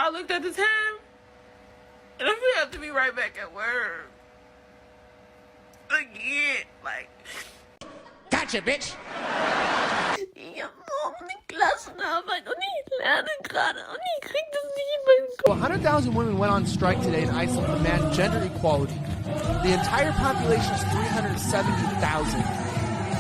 I looked at the time, and I'm gonna have to be right back at work. Again, like... Gotcha, bitch! Ich hab morgen eine Klassenarbeit und ich lerne gerade und ich krieg das nicht in meinen Kopf. 100,000 women went on strike today in Iceland to demand gender equality. The entire population is 370,000.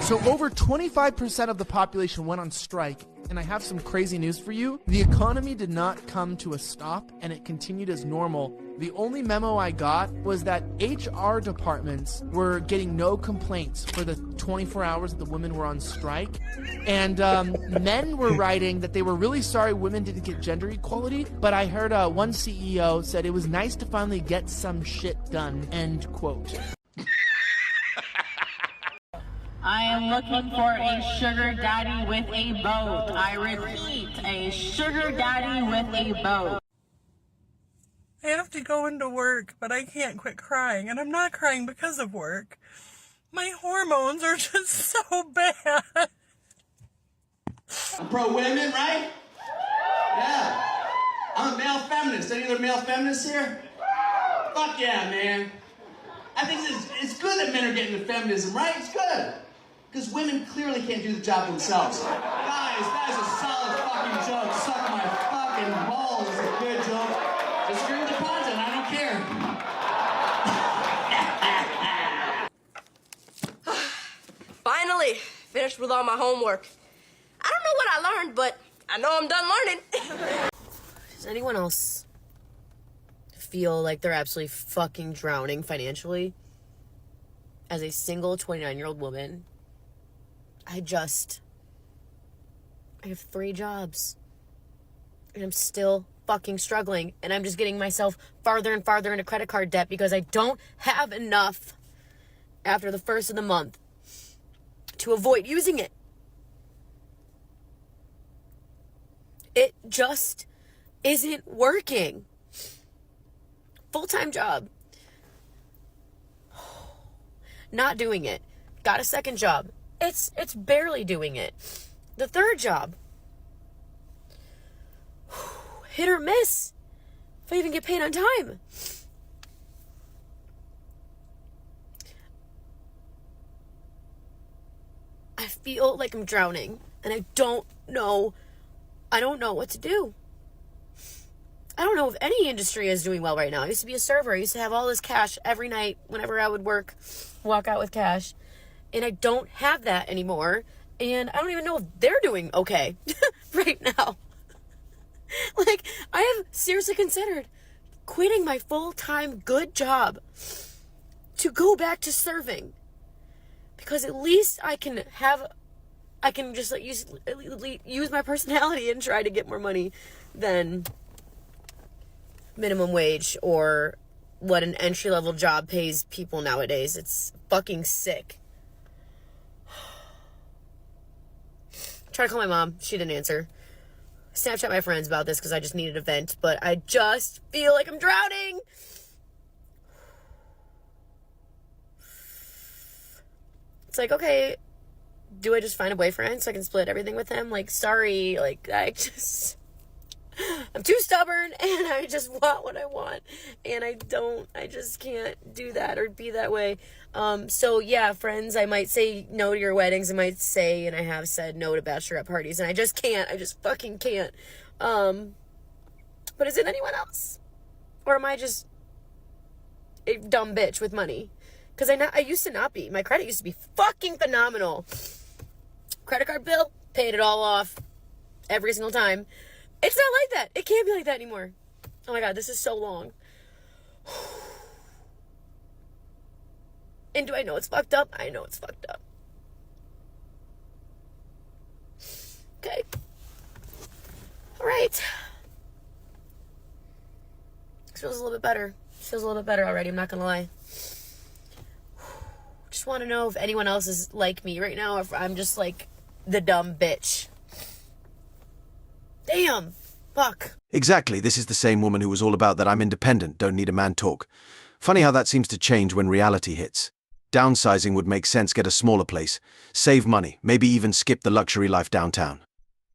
So over 25% of the population went on strike. And I have some crazy news for you. The economy did not come to a stop and it continued as normal. The only memo I got was that HR departments were getting no complaints for the 24 hours that the women were on strike. And men were writing that they were really sorry women didn't get gender equality. But I heard one CEO said it was nice to finally get some shit done, end quote. I am looking for a sugar daddy with a boat. I repeat, a sugar daddy with a boat. I have to go into work, but I can't quit crying. And I'm not crying because of work. My hormones are just so bad. I'm pro-women, right? Yeah. I'm a male feminist. Any other male feminists here? Fuck yeah, man. I think it's good that men are getting into feminism, right? It's good. Because women clearly can't do the job themselves. Guys, that is a solid fucking joke. Suck my fucking balls. It's a good joke. Disagree with the content, I don't care. Finally, finished with all my homework. I don't know what I learned, but I know I'm done learning. Does anyone else feel like they're absolutely fucking drowning financially? As a single 29-year-old woman, I have 3 jobs. And I'm still fucking struggling. And I'm just getting myself farther and farther into credit card debt because I don't have enough after the first of the month to avoid using it. It just isn't working. Full-time job. Not doing it. Got a second job. It's barely doing it. The third job. Hit or miss. If I even get paid on time. I feel like I'm drowning and I don't know what to do. I don't know if any industry is doing well right now. I used to be a server. I used to have all this cash every night whenever I would walk out with cash. And I don't have that anymore. And I don't even know if they're doing okay right now. Like, I have seriously considered quitting my full-time good job to go back to serving. Because at least I can just like use my personality and try to get more money than minimum wage or what an entry-level job pays people nowadays. It's fucking sick. Tried to call my mom. She didn't answer. Snapchat my friends about this because I just needed a vent, but I just feel like I'm drowning. It's like, okay, do I just find a boyfriend so I can split everything with him? Like, sorry, like, I'm too stubborn and I just want what I want and I just can't do that or be that way. So yeah, friends, I might say no to your weddings. I might say, and I have said no to bachelorette parties and I just fucking can't. But is it anyone else? Or am I just a dumb bitch with money? Because I used to not be. My credit used to be fucking phenomenal. Credit card bill, paid it all off every single time. It's not like that. It can't be like that anymore. Oh my God, this is so long. And do I know it's fucked up? I know it's fucked up. Okay. All right. This feels a little bit better. Feels a little bit better already, I'm not gonna lie. Just want to know if anyone else is like me right now, or if I'm just like the dumb bitch. Damn. Fuck. Exactly. This is the same woman who was all about that I'm independent, don't need a man talk. Funny how that seems to change when reality hits. Downsizing would make sense, get a smaller place, save money, maybe even skip the luxury life downtown.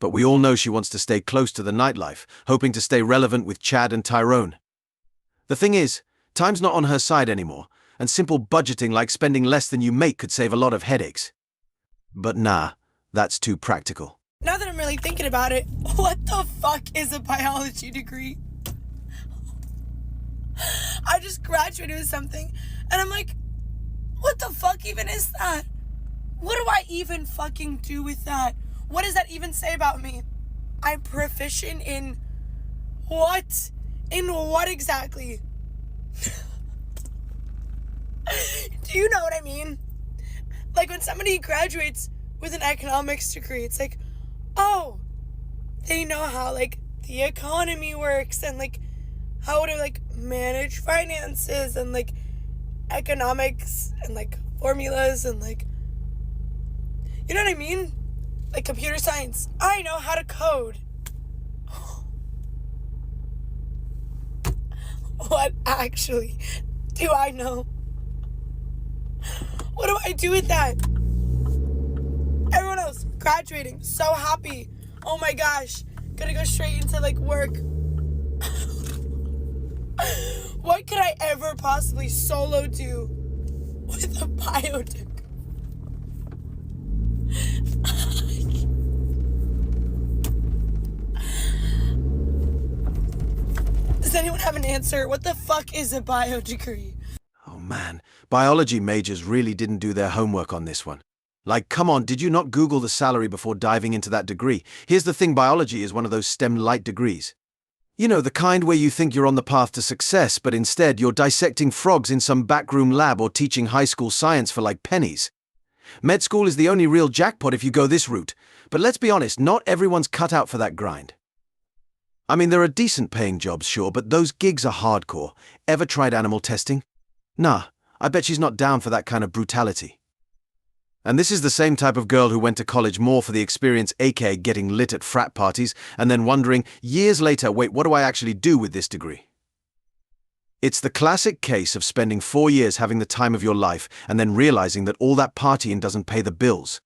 But we all know she wants to stay close to the nightlife, hoping to stay relevant with Chad and Tyrone. The thing is, time's not on her side anymore, and simple budgeting like spending less than you make could save a lot of headaches. But nah, that's too practical. Now that I'm really thinking about it, what the fuck is a biology degree? I just graduated with something, and I'm like, what the fuck even is that? What do I even fucking do with that? What does that even say about me? I'm proficient in what? In what exactly? Do you know what I mean? Like when somebody graduates with an economics degree, it's like, oh, they know how like the economy works and like how to like manage finances and like economics and like formulas and like, you know what I mean? Like computer science. I know how to code. What actually do I know? What do I do with that? Everyone else graduating, so happy. Oh my gosh, gonna go straight into like work. What could I ever possibly solo do with a bio degree? Does anyone have an answer? What the fuck is a bio degree? Oh man, biology majors really didn't do their homework on this one. Like, come on, did you not Google the salary before diving into that degree? Here's the thing, biology is one of those STEM light degrees. You know, the kind where you think you're on the path to success, but instead you're dissecting frogs in some backroom lab or teaching high school science for like pennies. Med school is the only real jackpot if you go this route, but let's be honest, not everyone's cut out for that grind. I mean, there are decent paying jobs, sure, but those gigs are hardcore. Ever tried animal testing? Nah, I bet she's not down for that kind of brutality. And this is the same type of girl who went to college more for the experience, aka getting lit at frat parties, and then wondering, years later, wait, what do I actually do with this degree? It's the classic case of spending 4 years having the time of your life, and then realizing that all that partying doesn't pay the bills.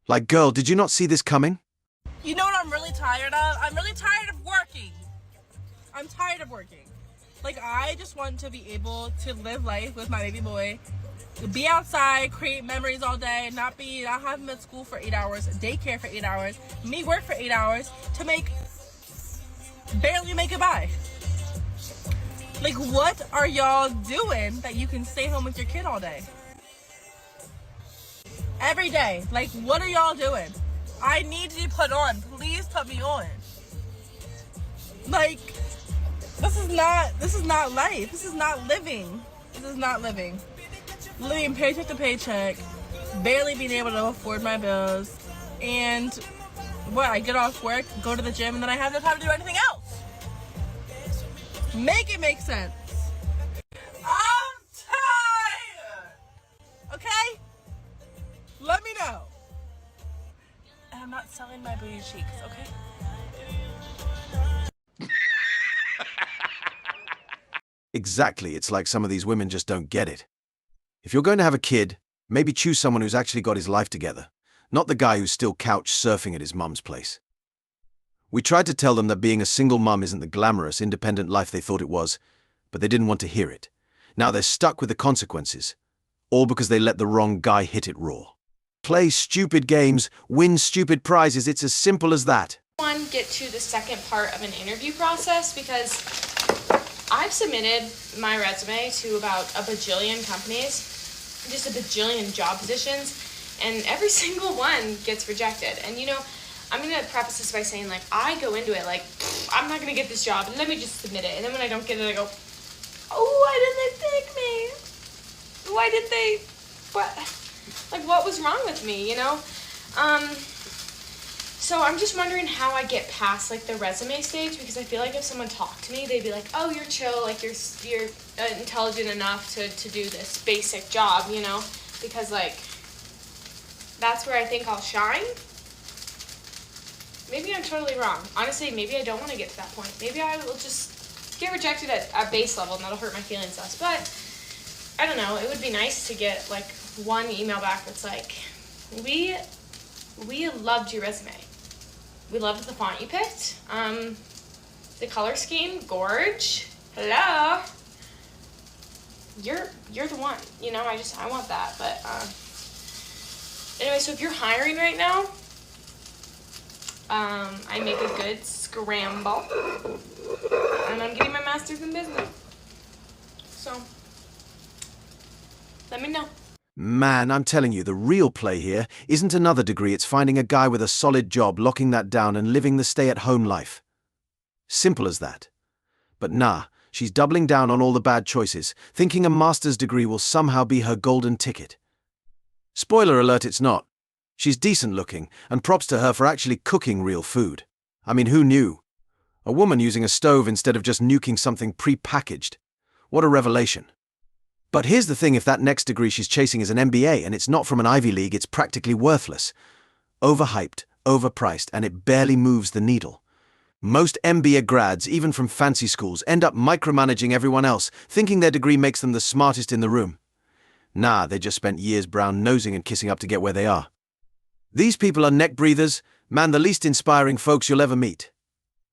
Like, girl, did you not see this coming? You know what I'm really tired of? I'm really tired of working. I'm tired of working. Like, I just want to be able to live life with my baby boy, be outside, create memories all day, not have him at school for 8 hours, daycare for 8 hours, me work for 8 hours to barely make it by. Like, what are y'all doing that you can stay home with your kid all day? Every day. Like, what are y'all doing? I need to be put on. Please put me on. Like, this is not life. This is not living. This is not living. Living paycheck to paycheck, barely being able to afford my bills, and I get off work, go to the gym, and then I have no time to do anything else. Make it make sense. I'm tired. Okay? Let me know. And I'm not selling my booty cheeks, okay? Exactly, it's like some of these women just don't get it. If you're going to have a kid, maybe choose someone who's actually got his life together, not the guy who's still couch surfing at his mum's place. We tried to tell them that being a single mum isn't the glamorous, independent life they thought it was, but they didn't want to hear it. Now they're stuck with the consequences, all because they let the wrong guy hit it raw. Play stupid games, win stupid prizes, it's as simple as that. Get to the second part of an interview process because I've submitted my resume to about a bajillion companies, just a bajillion job positions, and every single one gets rejected. And you know, I'm gonna preface this by saying, like, I go into it like, I'm not gonna get this job, let me just submit it. And then when I don't get it, I go, oh, why didn't they pick me? Why did they, what was wrong with me, you know? So I'm just wondering how I get past, like, the resume stage, because I feel like if someone talked to me, they'd be like, oh, you're chill, like, you're intelligent enough to do this basic job, you know? Because, like, that's where I think I'll shine. Maybe I'm totally wrong. Honestly, maybe I don't want to get to that point. Maybe I will just get rejected at base level, and that'll hurt my feelings less. But, I don't know, it would be nice to get, like, one email back that's like, we loved your resume. We loved the font you picked. The color scheme, gorge. Hello. You're the one. You know, I want that. But anyway, so if you're hiring right now, I make a good scramble, and I'm getting my master's in business. So let me know. Man, I'm telling you, the real play here isn't another degree, it's finding a guy with a solid job, locking that down and living the stay-at-home life. Simple as that. But nah, she's doubling down on all the bad choices, thinking a master's degree will somehow be her golden ticket. Spoiler alert, it's not. She's decent looking, and props to her for actually cooking real food. I mean, who knew? A woman using a stove instead of just nuking something pre-packaged. What a revelation. But here's the thing, if that next degree she's chasing is an MBA and it's not from an Ivy League, it's practically worthless. Overhyped, overpriced, and it barely moves the needle. Most MBA grads, even from fancy schools, end up micromanaging everyone else, thinking their degree makes them the smartest in the room. Nah, they just spent years brown-nosing and kissing up to get where they are. These people are neck breathers, man, the least inspiring folks you'll ever meet.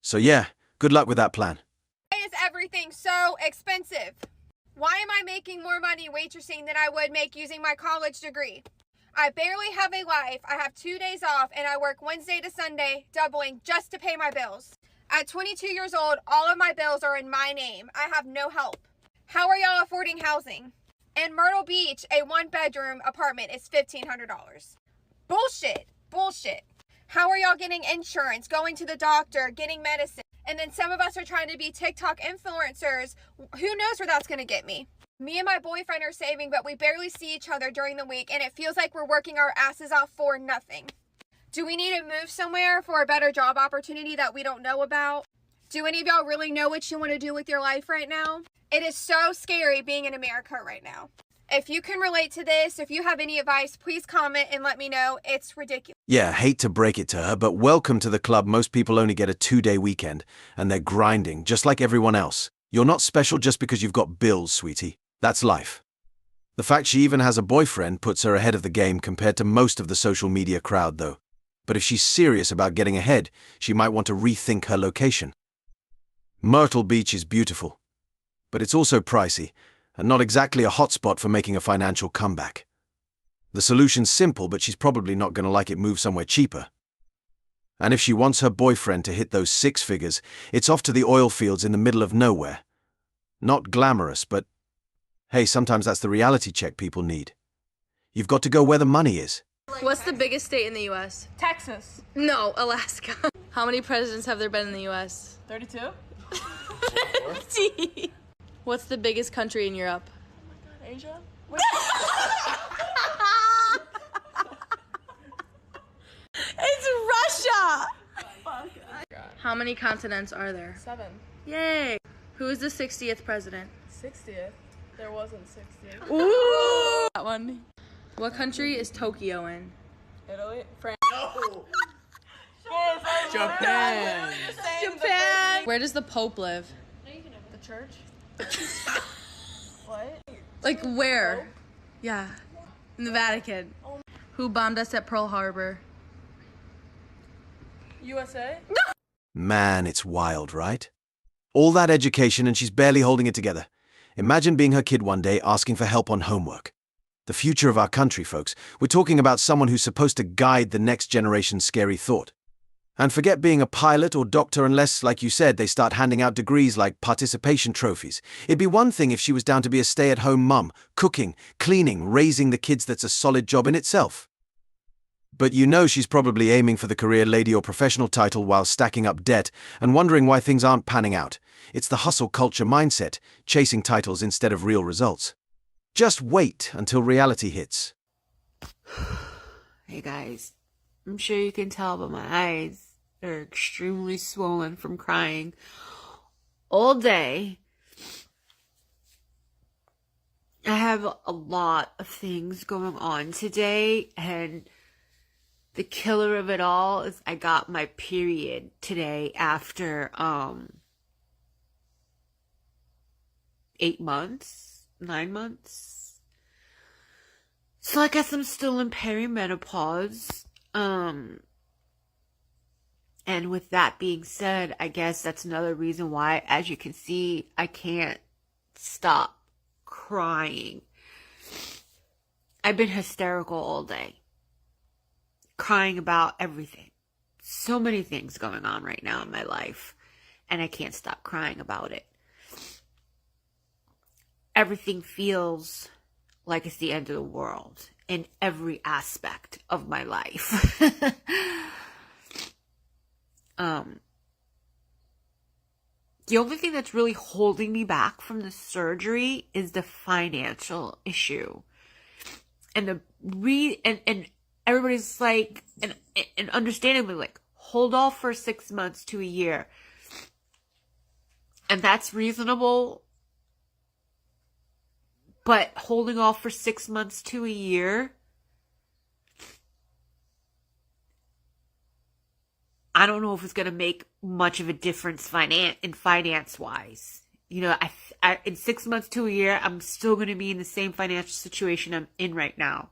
So yeah, good luck with that plan. Why is everything so expensive? Why am I making more money waitressing than I would make using my college degree? I barely have a life. I have 2 days off and I work Wednesday to Sunday, doubling just to pay my bills. At 22 years old, all of my bills are in my name. I have no help. How are y'all affording housing? In Myrtle Beach, a 1-bedroom apartment is $1,500. Bullshit. Bullshit. How are y'all getting insurance, going to the doctor, getting medicine? And then some of us are trying to be TikTok influencers. Who knows where that's going to get me? Me and my boyfriend are saving, but we barely see each other during the week, and it feels like we're working our asses off for nothing. Do we need to move somewhere for a better job opportunity that we don't know about? Do any of y'all really know what you want to do with your life right now? It is so scary being in America right now. If you can relate to this, if you have any advice, please comment and let me know. It's ridiculous. Yeah, hate to break it to her, but welcome to the club. Most people only get a 2-day weekend, and they're grinding, just like everyone else. You're not special just because you've got bills, sweetie. That's life. The fact she even has a boyfriend puts her ahead of the game compared to most of the social media crowd, though. But if she's serious about getting ahead, she might want to rethink her location. Myrtle Beach is beautiful, but it's also pricey, and not exactly a hotspot for making a financial comeback. The solution's simple, but she's probably not going to like it move somewhere cheaper. And if she wants her boyfriend to hit those 6 figures, it's off to the oil fields in the middle of nowhere. Not glamorous, but hey, sometimes that's the reality check people need. You've got to go where the money is. What's the biggest state in the U.S.? Texas. No, Alaska. How many presidents have there been in the U.S.? 32? 50. What's the biggest country in Europe? Asia? It's Russia! How many continents are there? 7. Yay! Who is the 60th president? 60th? There wasn't 60th. Ooh! That one. What country is Tokyo in? Italy? France? No! Japan! Japan! Where does the Pope live? The church? What? Like where? Yeah. In the Vatican. Who bombed us at Pearl Harbor? USA? Man, it's wild, right? All that education and she's barely holding it together. Imagine being her kid one day asking for help on homework. The future of our country, folks. We're talking about someone who's supposed to guide the next generation's scary thought. And forget being a pilot or doctor unless, like you said, they start handing out degrees like participation trophies. It'd be one thing if she was down to be a stay-at-home mum, cooking, cleaning, raising the kids. That's a solid job in itself. But you know she's probably aiming for the career lady or professional title while stacking up debt and wondering why things aren't panning out. It's the hustle culture mindset, chasing titles instead of real results. Just wait until reality hits. Hey guys, I'm sure you can tell by my eyes. They're extremely swollen from crying all day. I have a lot of things going on today, and the killer of it all is I got my period today after 8 months, 9 months. So I guess I'm still in perimenopause. And with that being said, I guess that's another reason why, as you can see, I can't stop crying. I've been hysterical all day, crying about everything. So many things going on right now in my life, and I can't stop crying about it. Everything feels like it's the end of the world in every aspect of my life. The only thing that's really holding me back from the surgery is the financial issue. And and everybody's like, and understandably like, hold off for 6 months to a year. And that's reasonable. But holding off for 6 months to a year, I don't know if it's going to make much of a difference finance-wise. You know, in 6 months to a year, I'm still going to be in the same financial situation I'm in right now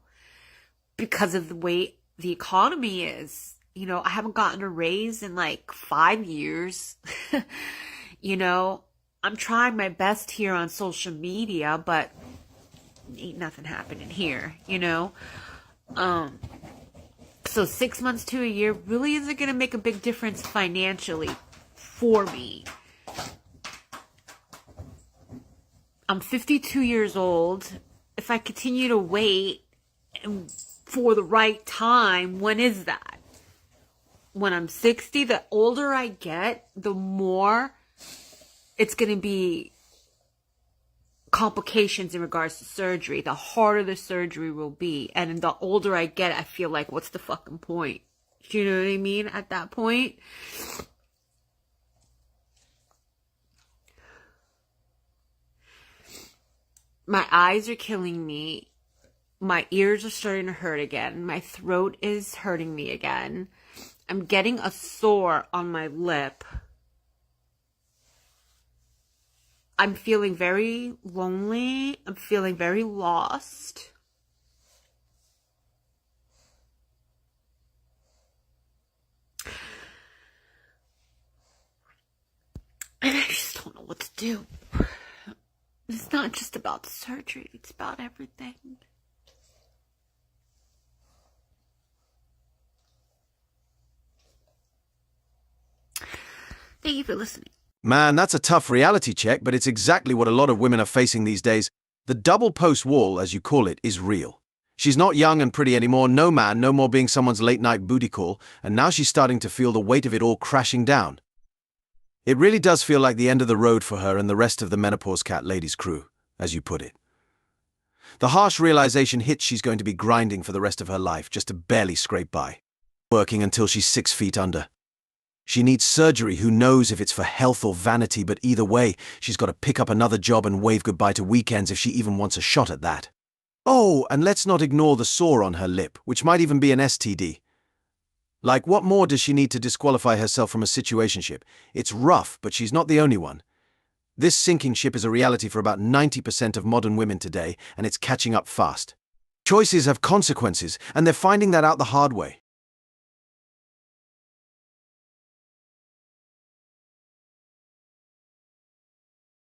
because of the way the economy is. You know, I haven't gotten a raise in like 5 years. You know, I'm trying my best here on social media, but ain't nothing happening here, you know? So 6 months to a year really isn't going to make a big difference financially for me. I'm 52 years old. If I continue to wait for the right time, when is that? When I'm 60, the older I get, the more it's going to be complications in regards to surgery. The harder the surgery will be. And the older I get, I feel like, what's the fucking point? Do you know what I mean? At that point. My eyes are killing me. My ears are starting to hurt again. My throat is hurting me again. I'm getting a sore on my lip. I'm feeling very lonely. I'm feeling very lost. And I just don't know what to do. It's not just about the surgery. It's about everything. Thank you for listening. Man, that's a tough reality check, but it's exactly what a lot of women are facing these days. The double post wall, as you call it, is real. She's not young and pretty anymore, no man, no more being someone's late-night booty call, and now she's starting to feel the weight of it all crashing down. It really does feel like the end of the road for her and the rest of the Menopause Cat ladies crew, as you put it. The harsh realization hits she's going to be grinding for the rest of her life just to barely scrape by, working until she's 6 feet under. She needs surgery, who knows if it's for health or vanity, but either way, she's got to pick up another job and wave goodbye to weekends if she even wants a shot at that. Oh, and let's not ignore the sore on her lip, which might even be an STD. Like, what more does she need to disqualify herself from a situationship? It's rough, but she's not the only one. This sinking ship is a reality for about 90% of modern women today, and it's catching up fast. Choices have consequences, and they're finding that out the hard way.